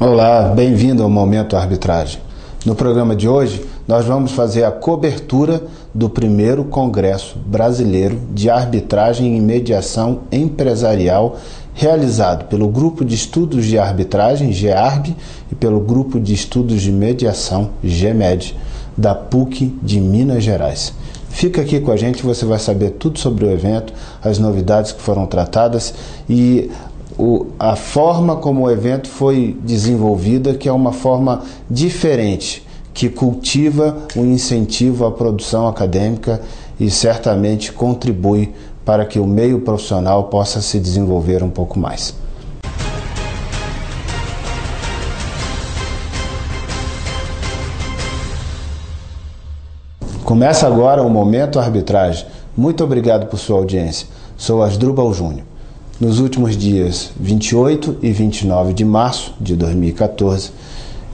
Olá, bem-vindo ao Momento Arbitragem. No programa de hoje, nós vamos fazer a cobertura do primeiro Congresso Brasileiro de Arbitragem e Mediação Empresarial, realizado pelo Grupo de Estudos de Arbitragem, GEARB, e pelo Grupo de Estudos de Mediação, GEMED, da PUC de Minas Gerais. Fica aqui com a gente, você vai saber tudo sobre o evento, as novidades que foram tratadas e a forma como o evento foi desenvolvida, que é uma forma diferente, que cultiva o incentivo à produção acadêmica e certamente contribui para que o meio profissional possa se desenvolver um pouco mais. Começa agora o Momento Arbitragem. Muito obrigado por sua audiência. Sou Asdrubal Júnior. Nos últimos dias 28 e 29 de março de 2014,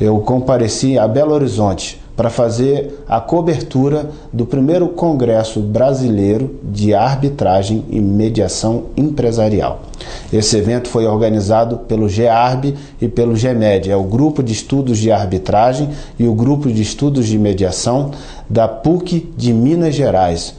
eu compareci a Belo Horizonte para fazer a cobertura do primeiro Congresso Brasileiro de Arbitragem e Mediação Empresarial. Esse evento foi organizado pelo GEARB e pelo GEMED, é o Grupo de Estudos de Arbitragem e o Grupo de Estudos de Mediação da PUC de Minas Gerais,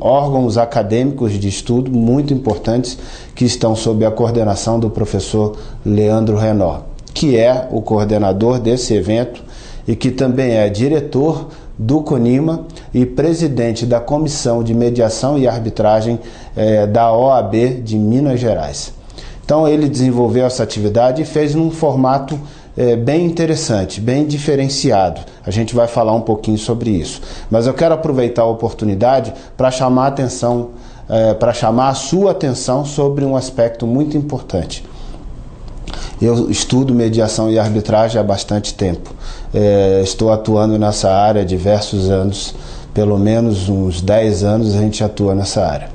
órgãos acadêmicos de estudo muito importantes que estão sob a coordenação do professor Leandro Renor, que é o coordenador desse evento e que também é diretor do CONIMA e presidente da Comissão de Mediação e Arbitragem da OAB de Minas Gerais. Então ele desenvolveu essa atividade e fez num formato bem interessante, bem diferenciado. A gente vai falar um pouquinho sobre isso. Mas eu quero aproveitar a oportunidade para chamar a atenção, para chamar a sua atenção sobre um aspecto muito importante. Eu estudo mediação e arbitragem há bastante tempo. Estou atuando nessa área há diversos anos, pelo menos uns 10 anos a gente atua nessa área.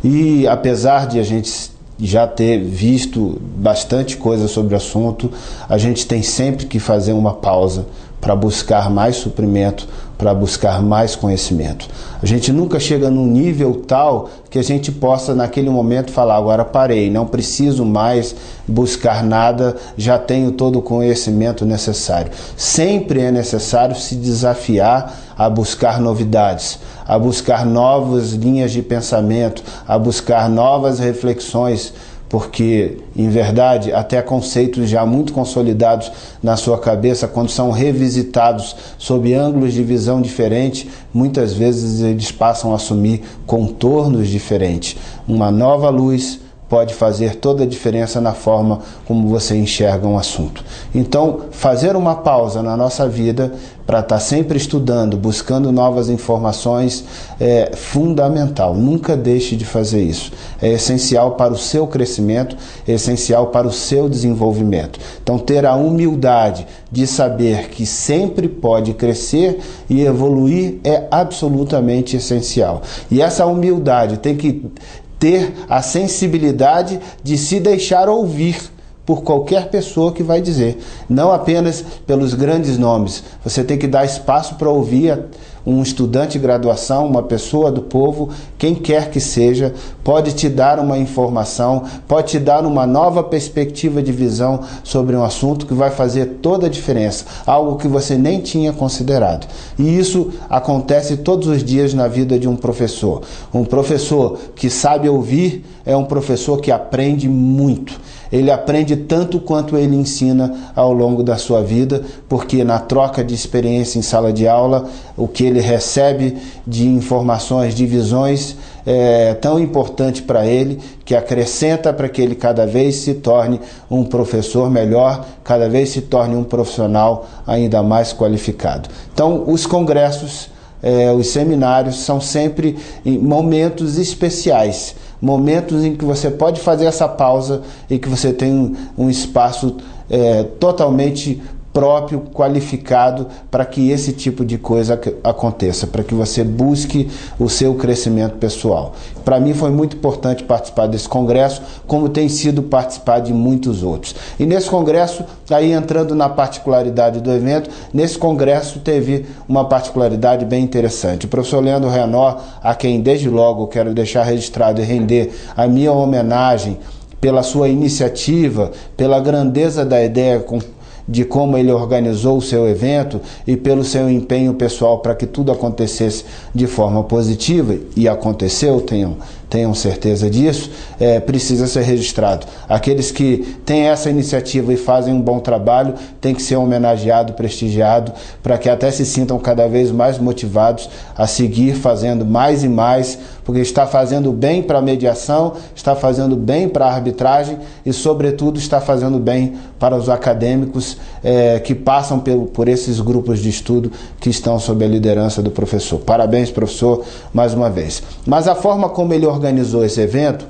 E apesar de a gente já ter visto bastante coisa sobre o assunto, a gente tem sempre que fazer uma pausa para buscar mais suprimento, para buscar mais conhecimento. A gente nunca chega num nível tal que a gente possa naquele momento falar, agora parei, não preciso mais buscar nada, já tenho todo o conhecimento necessário. Sempre é necessário se desafiar a buscar novidades, a buscar novas linhas de pensamento, a buscar novas reflexões, porque, em verdade, até conceitos já muito consolidados na sua cabeça, quando são revisitados sob ângulos de visão diferentes, muitas vezes eles passam a assumir contornos diferentes. Uma nova luz pode fazer toda a diferença na forma como você enxerga um assunto. Então, fazer uma pausa na nossa vida para estar sempre estudando, buscando novas informações é fundamental. Nunca deixe de fazer isso. É essencial para o seu crescimento, é essencial para o seu desenvolvimento. Então, ter a humildade de saber que sempre pode crescer e evoluir é absolutamente essencial. E essa humildade tem que ter a sensibilidade de se deixar ouvir por qualquer pessoa que vai dizer, não apenas pelos grandes nomes. Você tem que dar espaço para ouvir um estudante de graduação, uma pessoa do povo, quem quer que seja, pode te dar uma informação, pode te dar uma nova perspectiva de visão sobre um assunto que vai fazer toda a diferença, algo que você nem tinha considerado. E isso acontece todos os dias na vida de um professor. Um professor que sabe ouvir é um professor que aprende muito. Ele aprende tanto quanto ele ensina ao longo da sua vida, porque na troca de experiência em sala de aula, o que ele recebe de informações, de visões, é tão importante para ele, que acrescenta para que ele cada vez se torne um professor melhor, cada vez se torne um profissional ainda mais qualificado. Então, os congressos, os seminários são sempre momentos especiais, momentos em que você pode fazer essa pausa e que você tem um espaço totalmente próprio, qualificado para que esse tipo de coisa aconteça, para que você busque o seu crescimento pessoal. Para mim foi muito importante participar desse congresso, como tem sido participar de muitos outros. E nesse congresso, aí entrando na particularidade do evento, nesse congresso teve uma particularidade bem interessante. O professor Leandro Renor, a quem desde logo quero deixar registrado e render a minha homenagem pela sua iniciativa, pela grandeza da ideia de como ele organizou o seu evento e pelo seu empenho pessoal para que tudo acontecesse de forma positiva, e aconteceu, tenham certeza disso, precisa ser registrado. Aqueles que têm essa iniciativa e fazem um bom trabalho têm que ser homenageado, prestigiado, para que até se sintam cada vez mais motivados a seguir fazendo mais e mais, porque está fazendo bem para a mediação, está fazendo bem para a arbitragem e, sobretudo, está fazendo bem para os acadêmicos que passam por esses grupos de estudo que estão sob a liderança do professor. Parabéns, professor, mais uma vez. Mas a forma como ele organizou esse evento,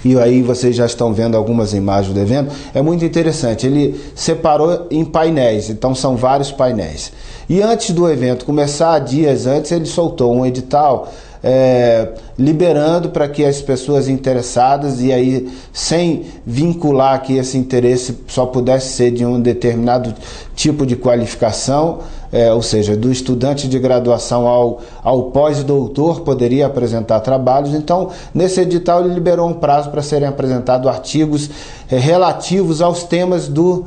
e aí vocês já estão vendo algumas imagens do evento, é muito interessante. Ele separou em painéis, então são vários painéis. E antes do evento começar, dias antes, ele soltou um edital liberando para que as pessoas interessadas, e aí sem vincular que esse interesse só pudesse ser de um determinado tipo de qualificação, ou seja, do estudante de graduação ao pós-doutor poderia apresentar trabalhos. Então, nesse edital ele liberou um prazo para serem apresentados artigos relativos aos temas do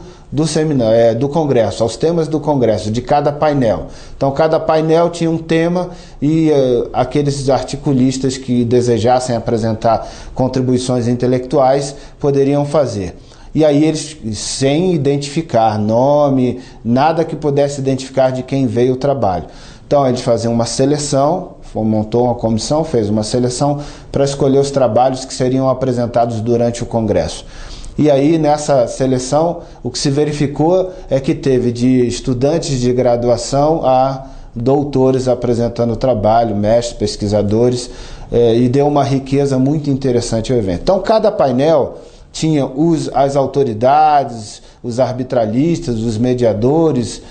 seminário, do congresso, aos temas do congresso, de cada painel. Então, cada painel tinha um tema e aqueles articulistas que desejassem apresentar contribuições intelectuais poderiam fazer. E aí eles, sem identificar nome, nada que pudesse identificar de quem veio o trabalho. Então, eles faziam uma seleção, montou uma comissão, fez uma seleção para escolher os trabalhos que seriam apresentados durante o congresso. E aí, nessa seleção, o que se verificou é que teve de estudantes de graduação a doutores apresentando trabalho, mestres, pesquisadores, e deu uma riqueza muito interessante ao evento. Então, cada painel tinha as autoridades, os arbitralistas, os mediadores,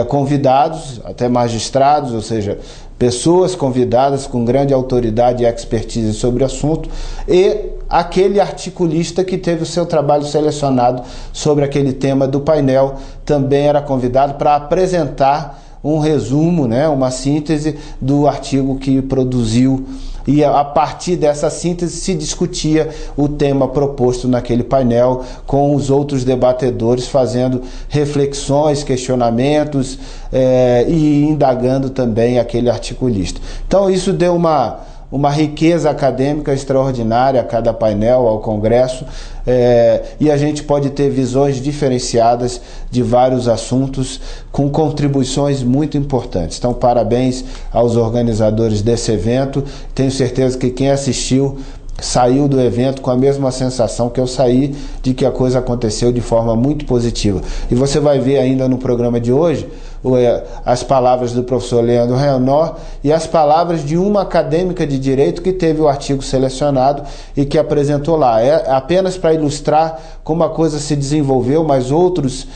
convidados, até magistrados, ou seja, pessoas convidadas com grande autoridade e expertise sobre o assunto, e aquele articulista que teve o seu trabalho selecionado sobre aquele tema do painel também era convidado para apresentar um resumo, uma síntese do artigo que produziu, e a partir dessa síntese se discutia o tema proposto naquele painel, com os outros debatedores fazendo reflexões, questionamentos e indagando também aquele articulista. Então isso deu uma riqueza acadêmica extraordinária a cada painel, ao congresso, e a gente pode ter visões diferenciadas de vários assuntos com contribuições muito importantes. Então, parabéns aos organizadores desse evento. Tenho certeza que quem assistiu saiu do evento com a mesma sensação que eu saí, de que a coisa aconteceu de forma muito positiva. E você vai ver ainda no programa de hoje as palavras do professor Leandro Reynor e as palavras de uma acadêmica de direito que teve o artigo selecionado e que apresentou lá. É apenas para ilustrar como a coisa se desenvolveu, mas outros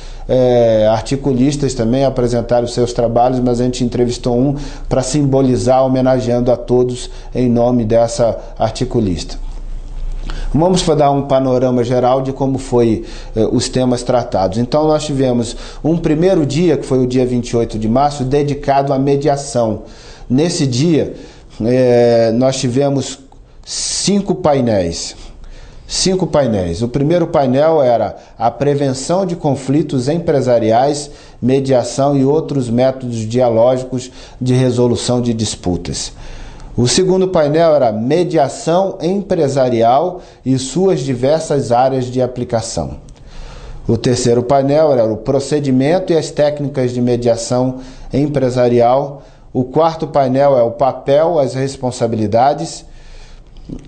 articulistas também apresentaram seus trabalhos, mas a gente entrevistou um para simbolizar, homenageando a todos em nome dessa articulista. Vamos dar um panorama geral de como foi os temas tratados. Então, nós tivemos um primeiro dia, que foi o dia 28 de março, dedicado à mediação. Nesse dia, nós tivemos 5 painéis. 5 painéis. O primeiro painel era a prevenção de conflitos empresariais, mediação e outros métodos dialógicos de resolução de disputas. O segundo painel era mediação empresarial e suas diversas áreas de aplicação. O terceiro painel era o procedimento e as técnicas de mediação empresarial. O quarto painel é o papel, as responsabilidades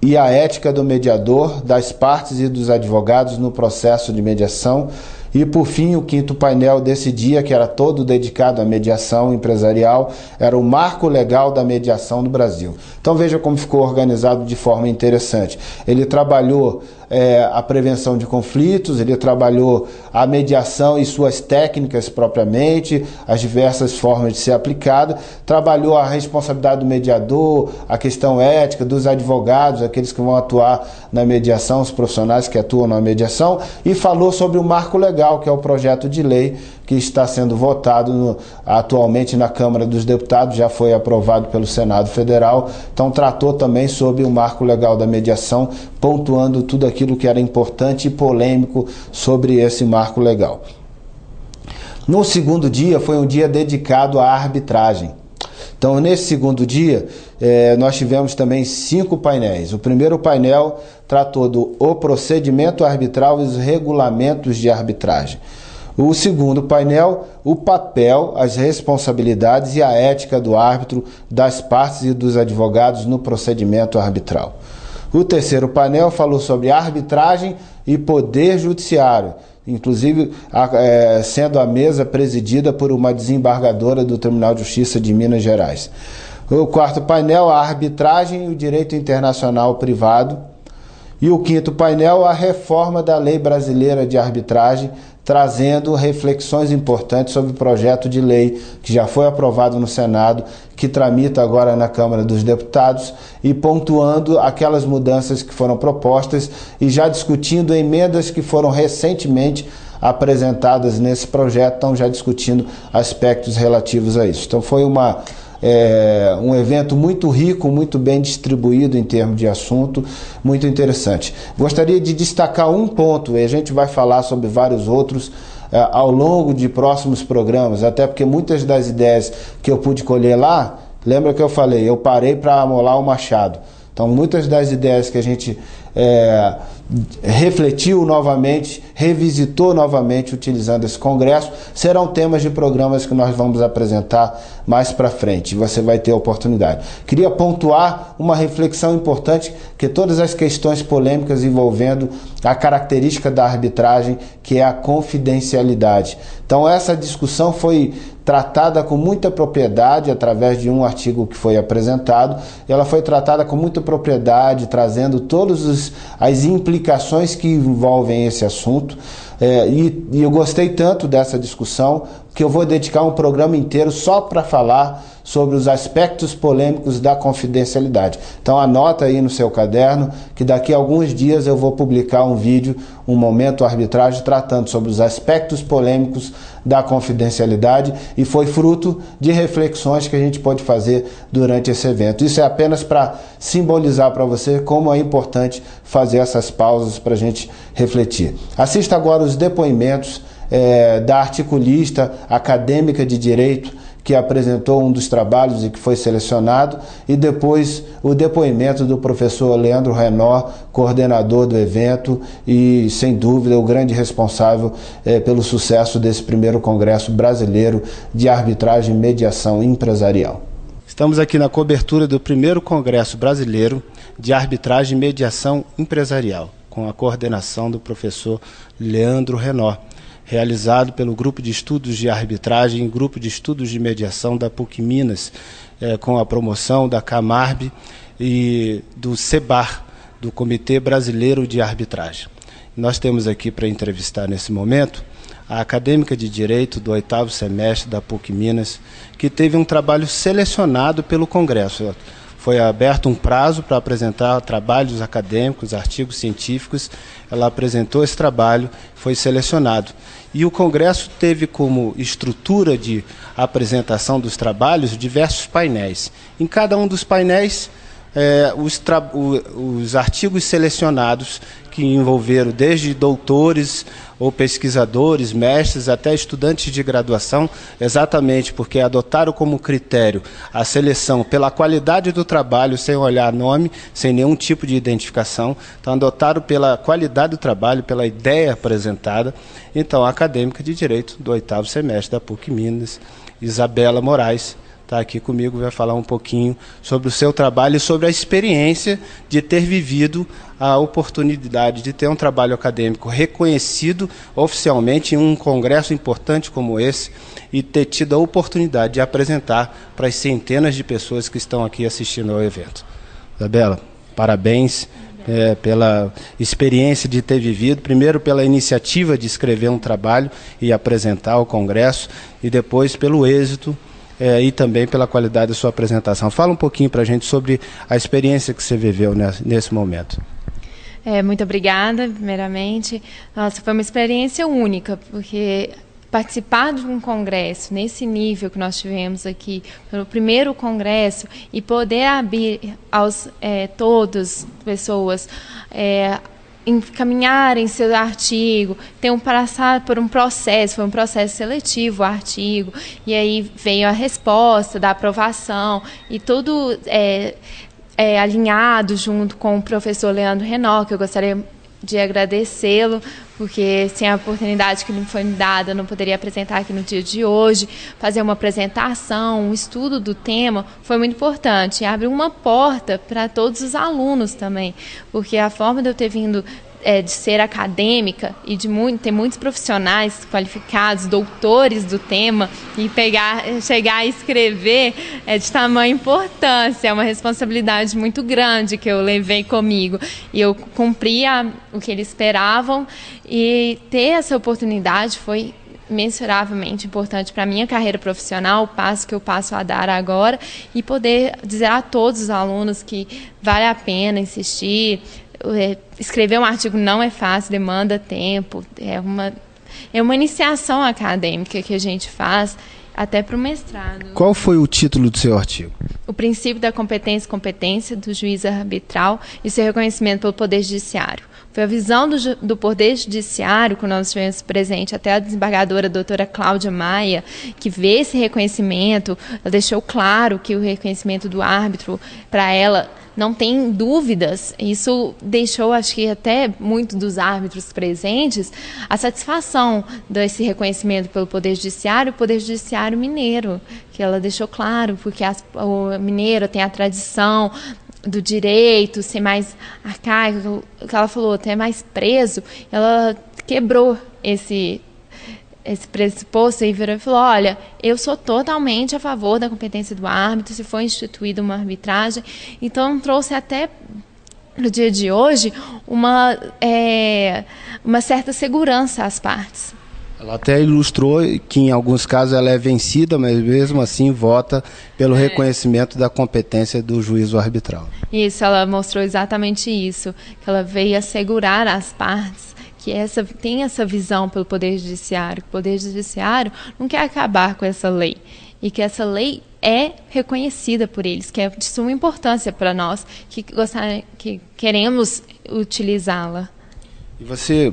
e a ética do mediador, das partes e dos advogados no processo de mediação. E, por fim, o quinto painel desse dia, que era todo dedicado à mediação empresarial, era o marco legal da mediação no Brasil. Então, veja como ficou organizado de forma interessante. Ele trabalhou a prevenção de conflitos, ele trabalhou a mediação e suas técnicas propriamente, as diversas formas de ser aplicada, trabalhou a responsabilidade do mediador, a questão ética dos advogados, aqueles que vão atuar na mediação, os profissionais que atuam na mediação, e falou sobre o marco legal, que é o projeto de lei que está sendo votado atualmente na Câmara dos Deputados, já foi aprovado pelo Senado Federal. Então tratou também sobre o marco legal da mediação, pontuando tudo aquilo que era importante e polêmico sobre esse marco legal. No segundo dia foi um dia dedicado à arbitragem. Então, nesse segundo dia, nós tivemos também 5 painéis. O primeiro painel tratou do procedimento arbitral e os regulamentos de arbitragem. O segundo painel, o papel, as responsabilidades e a ética do árbitro, das partes e dos advogados no procedimento arbitral. O terceiro painel falou sobre arbitragem e poder judiciário, inclusive sendo a mesa presidida por uma desembargadora do Tribunal de Justiça de Minas Gerais. O quarto painel, a arbitragem e o direito internacional privado. E o quinto painel, a reforma da Lei Brasileira de Arbitragem, trazendo reflexões importantes sobre o projeto de lei que já foi aprovado no Senado, que tramita agora na Câmara dos Deputados, e pontuando aquelas mudanças que foram propostas e já discutindo emendas que foram recentemente apresentadas nesse projeto, estão já discutindo aspectos relativos a isso. Então foi um evento muito rico, muito bem distribuído em termos de assunto, muito interessante. Gostaria de destacar um ponto, e a gente vai falar sobre vários outros ao longo de próximos programas, até porque muitas das ideias que eu pude colher lá, lembra que eu falei, eu parei para amolar o machado. Então, muitas das ideias que a gente refletiu novamente, revisitou novamente utilizando esse congresso, serão temas de programas que nós vamos apresentar mais para frente. Você vai ter a oportunidade. Queria pontuar uma reflexão importante, que todas as questões polêmicas envolvendo a característica da arbitragem, que é a confidencialidade. Então, essa discussão foi tratada com muita propriedade através de um artigo que foi apresentado. Ela foi tratada com muita propriedade, trazendo todas as implicações que envolvem esse assunto. E eu gostei tanto dessa discussão que eu vou dedicar um programa inteiro só para falar sobre os aspectos polêmicos da confidencialidade. Então anota aí no seu caderno que daqui a alguns dias eu vou publicar um vídeo, um Momento Arbitragem, tratando sobre os aspectos polêmicos da confidencialidade, e foi fruto de reflexões que a gente pode fazer durante esse evento. Isso é apenas para simbolizar para você como é importante fazer essas pausas para a gente refletir. Assista agora os depoimentos da articulista acadêmica de direito que apresentou um dos trabalhos e que foi selecionado, e depois o depoimento do professor Leandro Renor, coordenador do evento e, sem dúvida, o grande responsável pelo sucesso desse primeiro Congresso Brasileiro de Arbitragem e Mediação Empresarial. Estamos aqui na cobertura do primeiro Congresso Brasileiro de Arbitragem e Mediação Empresarial, com a coordenação do professor Leandro Renor, realizado pelo Grupo de Estudos de Arbitragem e Grupo de Estudos de Mediação da PUC Minas, com a promoção da Camarb e do CEBAR, do Comitê Brasileiro de Arbitragem. Nós temos aqui para entrevistar nesse momento a acadêmica de Direito do 8º semestre da PUC Minas, que teve um trabalho selecionado pelo Congresso. Foi aberto um prazo para apresentar trabalhos acadêmicos, artigos científicos. Ela apresentou esse trabalho, foi selecionado. E o Congresso teve como estrutura de apresentação dos trabalhos diversos painéis. Em cada um dos painéis, os artigos selecionados, que envolveram desde doutores ou pesquisadores, mestres, até estudantes de graduação, exatamente porque adotaram como critério a seleção pela qualidade do trabalho, sem olhar nome, sem nenhum tipo de identificação. Então, adotaram pela qualidade do trabalho, pela ideia apresentada. Então, a acadêmica de Direito do 8º semestre da PUC Minas, Isabela Moraes, está aqui comigo, vai falar um pouquinho sobre o seu trabalho e sobre a experiência de ter vivido a oportunidade de ter um trabalho acadêmico reconhecido oficialmente em um congresso importante como esse e ter tido a oportunidade de apresentar para as centenas de pessoas que estão aqui assistindo ao evento. Isabela, parabéns pela experiência de ter vivido, primeiro pela iniciativa de escrever um trabalho e apresentar ao congresso, e depois pelo êxito e também pela qualidade da sua apresentação. Fala um pouquinho para a gente sobre a experiência que você viveu nesse momento. Muito obrigada, primeiramente. Nossa, foi uma experiência única, porque participar de um congresso nesse nível que nós tivemos aqui, pelo primeiro congresso, e poder abrir aos todos, pessoas, encaminharem seu artigo, tem passar por um processo, foi um processo seletivo o artigo, e aí veio a resposta da aprovação, e tudo alinhado junto com o professor Leandro Renault, que eu gostaria de agradecê-lo, porque sem a oportunidade que me foi dada, eu não poderia apresentar aqui no dia de hoje. Fazer uma apresentação, um estudo do tema foi muito importante, e abriu uma porta para todos os alunos também, porque a forma de eu ter vindo de ser acadêmica e de ter muitos profissionais qualificados, doutores do tema, e chegar a escrever é de tamanha importância, é uma responsabilidade muito grande que eu levei comigo, e eu cumpri o que eles esperavam, e ter essa oportunidade foi mensuravelmente importante para a minha carreira profissional, o passo que eu passo a dar agora, e poder dizer a todos os alunos que vale a pena insistir. Escrever um artigo não é fácil, demanda tempo, é uma iniciação acadêmica que a gente faz até para o mestrado. Qual foi o título do seu artigo? O princípio da competência do juiz arbitral e seu reconhecimento pelo Poder Judiciário. Foi a visão do Poder Judiciário, que nós tivemos presente, até a desembargadora doutora Cláudia Maia, que vê esse reconhecimento, ela deixou claro que o reconhecimento do árbitro, para ela, não tem dúvidas. Isso deixou, acho que até muitos dos árbitros presentes, a satisfação desse reconhecimento pelo Poder Judiciário, o Poder Judiciário mineiro, que ela deixou claro, porque o mineiro tem a tradição do direito ser mais arcaico, que ela falou, até mais preso. Ela quebrou esse pressuposto e virou e falou: olha, eu sou totalmente a favor da competência do árbitro, se for instituída uma arbitragem. Então trouxe até no dia de hoje uma certa segurança às partes. Ela até ilustrou que em alguns casos ela é vencida, mas mesmo assim vota pelo reconhecimento da competência do juízo arbitral. Isso, ela mostrou exatamente isso, que ela veio assegurar às partes que tem essa visão pelo Poder Judiciário. O Poder Judiciário não quer acabar com essa lei, e que essa lei é reconhecida por eles, que é de suma importância para nós, que queremos utilizá-la. E você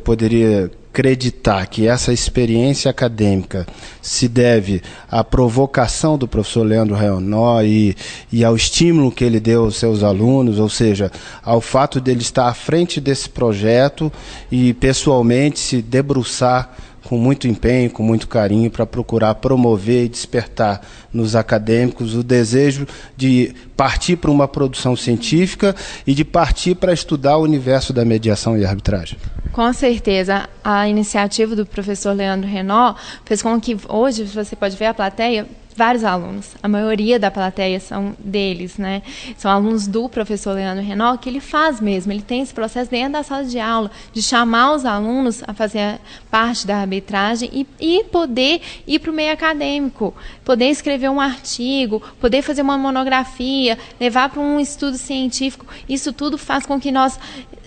poderia acreditar que essa experiência acadêmica se deve à provocação do professor Leandro Renault e ao estímulo que ele deu aos seus alunos, ou seja, ao fato dele estar à frente desse projeto e pessoalmente se debruçar com muito empenho, com muito carinho, para procurar promover e despertar nos acadêmicos o desejo de partir para uma produção científica e de partir para estudar o universo da mediação e arbitragem? Com certeza, a iniciativa do professor Leandro Renault fez com que hoje, você pode ver a plateia, vários alunos, a maioria da plateia são deles, né? São alunos do professor Leandro Renault, que ele faz mesmo, ele tem esse processo dentro da sala de aula, de chamar os alunos a fazer parte da arbitragem e poder ir para o meio acadêmico, poder escrever um artigo, poder fazer uma monografia, levar para um estudo científico. Isso tudo faz com que nós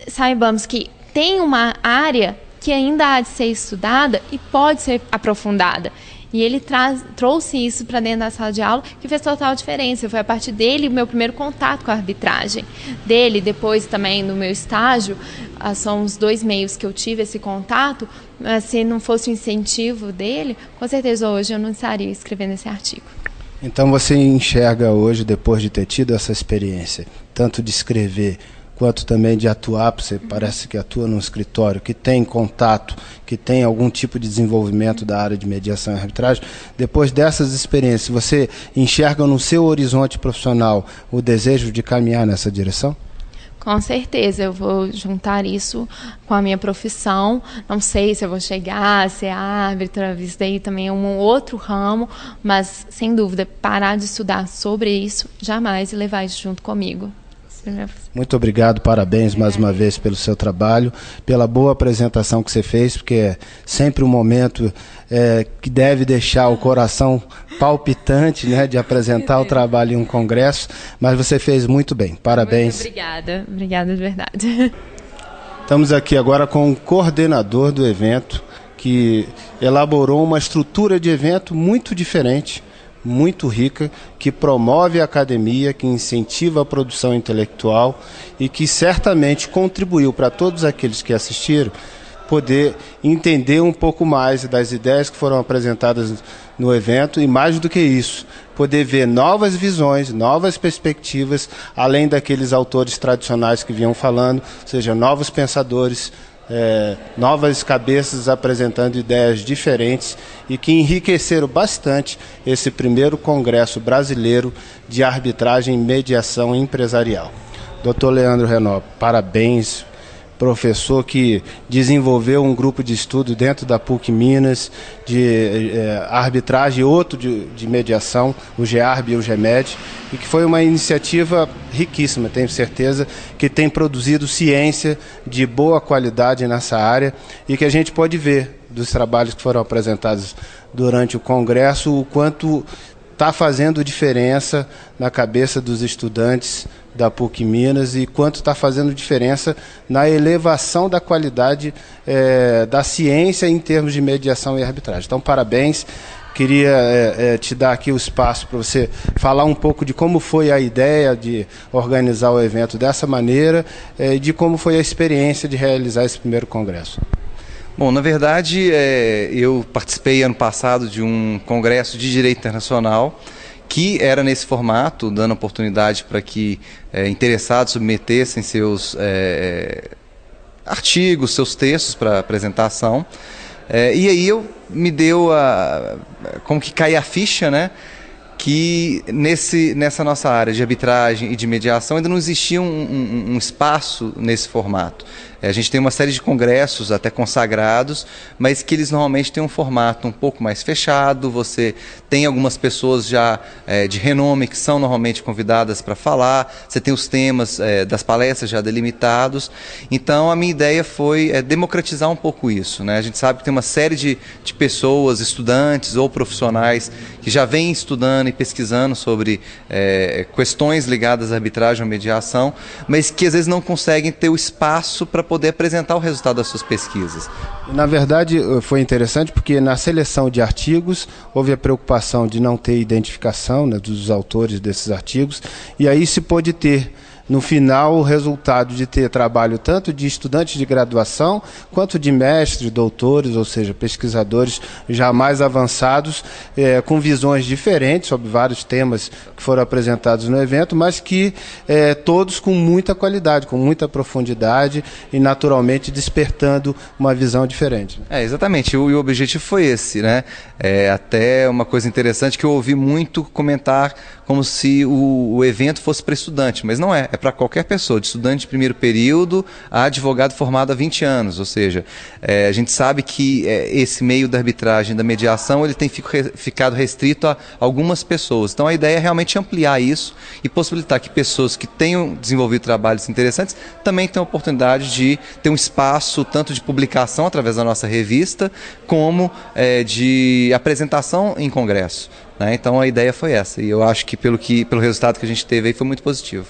saibamos que tem uma área que ainda há de ser estudada e pode ser aprofundada. E ele trouxe isso para dentro da sala de aula, que fez total diferença. Foi a partir dele o meu primeiro contato com a arbitragem. Dele, depois também no meu estágio, são os 2 meios que eu tive esse contato, mas se não fosse o incentivo dele, com certeza hoje eu não estaria escrevendo esse artigo. Então você enxerga hoje, depois de ter tido essa experiência, tanto de escrever quanto também de atuar, você parece que atua num escritório que tem contato, que tem algum tipo de desenvolvimento da área de mediação e arbitragem, depois dessas experiências, você enxerga no seu horizonte profissional o desejo de caminhar nessa direção? Com certeza, eu vou juntar isso com a minha profissão. Não sei se eu vou chegar a ser árbitra, isso daí também é um outro ramo, mas sem dúvida, parar de estudar sobre isso jamais e levar isso junto comigo. Muito obrigado, parabéns mais uma vez pelo seu trabalho, pela boa apresentação que você fez, porque é sempre um momento que deve deixar o coração palpitante, né, de apresentar o trabalho em um congresso, mas você fez muito bem, parabéns. Muito obrigada de verdade. Estamos aqui agora com o coordenador do evento, que elaborou uma estrutura de evento muito diferente, muito rica, que promove a academia, que incentiva a produção intelectual e que certamente contribuiu para todos aqueles que assistiram poder entender um pouco mais das ideias que foram apresentadas no evento e, mais do que isso, poder ver novas visões, novas perspectivas, além daqueles autores tradicionais que vinham falando, ou seja, novos pensadores, novas cabeças apresentando ideias diferentes e que enriqueceram bastante esse primeiro Congresso Brasileiro de Arbitragem e Mediação Empresarial. Dr. Leandro Renó, parabéns. Professor que desenvolveu um grupo de estudo dentro da PUC Minas de arbitragem e outro de mediação, o GEARB e o GEMED, e que foi uma iniciativa riquíssima, tenho certeza, que tem produzido ciência de boa qualidade nessa área e que a gente pode ver dos trabalhos que foram apresentados durante o Congresso o quanto está fazendo diferença na cabeça dos estudantes da PUC Minas e quanto está fazendo diferença na elevação da qualidade da ciência em termos de mediação e arbitragem. Então, parabéns. Queria te dar aqui o espaço para você falar um pouco de como foi a ideia de organizar o evento dessa maneira e de como foi a experiência de realizar esse primeiro congresso. Bom, na verdade, eu participei ano passado de um congresso de Direito Internacional que era nesse formato, dando oportunidade para que interessados submetessem seus artigos, seus textos para apresentação. E aí me deu como que cair a ficha, né? Que nessa nossa área de arbitragem e de mediação ainda não existia um espaço nesse formato. A gente tem uma série de congressos até consagrados, mas que eles normalmente têm um formato um pouco mais fechado. Você tem algumas pessoas já de renome que são normalmente convidadas para falar, você tem os temas das palestras já delimitados. Então a minha ideia foi democratizar um pouco isso, né? A gente sabe que tem uma série de pessoas, estudantes ou profissionais que já vêm estudando e pesquisando sobre questões ligadas à arbitragem ou mediação, mas que às vezes não conseguem ter o espaço para poder apresentar o resultado das suas pesquisas. Na verdade, foi interessante porque na seleção de artigos houve a preocupação de não ter identificação, né, dos autores desses artigos, e aí se pôde ter no final o resultado de ter trabalho tanto de estudantes de graduação quanto de mestres, doutores, ou seja, pesquisadores já mais avançados, com visões diferentes sobre vários temas que foram apresentados no evento, mas que todos com muita qualidade, com muita profundidade e naturalmente despertando uma visão diferente. Exatamente, e o objetivo foi esse, né? Até uma coisa interessante que eu ouvi muito comentar como se o evento fosse para estudante, mas não é para qualquer pessoa, de estudante de primeiro período a advogado formado há 20 anos, ou seja, a gente sabe que esse meio da arbitragem, da mediação, ele tem ficado restrito a algumas pessoas. Então a ideia é realmente ampliar isso e possibilitar que pessoas que tenham desenvolvido trabalhos interessantes também tenham a oportunidade de ter um espaço tanto de publicação através da nossa revista, como de apresentação em congresso, né? Então a ideia foi essa, e eu acho que pelo resultado que a gente teve aí foi muito positivo.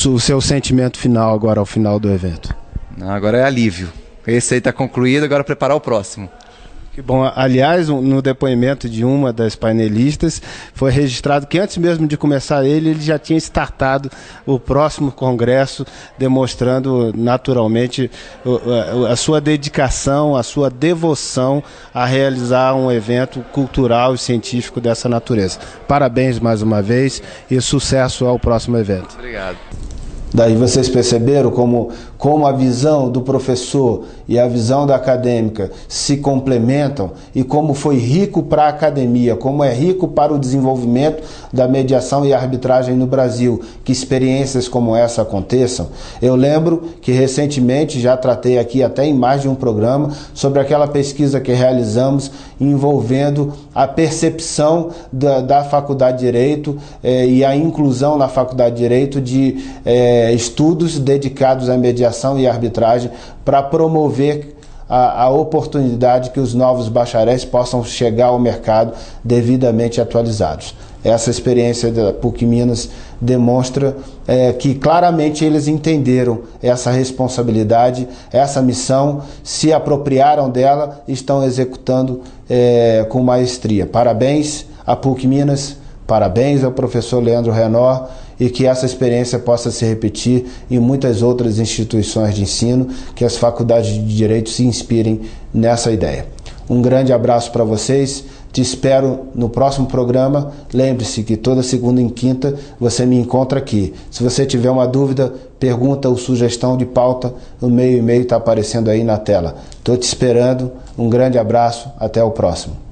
O seu sentimento final agora, ao final do evento? Agora é alívio. Esse aí está concluído, agora preparar o próximo. Que bom. Aliás, no depoimento de uma das painelistas, foi registrado que antes mesmo de começar ele já tinha startado o próximo congresso, demonstrando naturalmente a sua dedicação, a sua devoção a realizar um evento cultural e científico dessa natureza. Parabéns mais uma vez e sucesso ao próximo evento. Obrigado. Daí vocês perceberam como a visão do professor e a visão da acadêmica se complementam e como foi rico para a academia, como é rico para o desenvolvimento da mediação e arbitragem no Brasil, que experiências como essa aconteçam. Eu lembro que recentemente já tratei aqui até em mais de um programa sobre aquela pesquisa que realizamos envolvendo a percepção da Faculdade de Direito e a inclusão na Faculdade de Direito de estudos dedicados à mediação e arbitragem para promover a oportunidade que os novos bacharéis possam chegar ao mercado devidamente atualizados. Essa experiência da PUC Minas demonstra que claramente eles entenderam essa responsabilidade, essa missão, se apropriaram dela e estão executando com maestria. Parabéns A PUC Minas, parabéns ao professor Leandro Renor, e que essa experiência possa se repetir em muitas outras instituições de ensino, que as faculdades de Direito se inspirem nessa ideia. Um grande abraço para vocês, te espero no próximo programa. Lembre-se que toda segunda e quinta você me encontra aqui. Se você tiver uma dúvida, pergunta ou sugestão de pauta, o meu e-mail está aparecendo aí na tela. Estou te esperando, um grande abraço, até o próximo.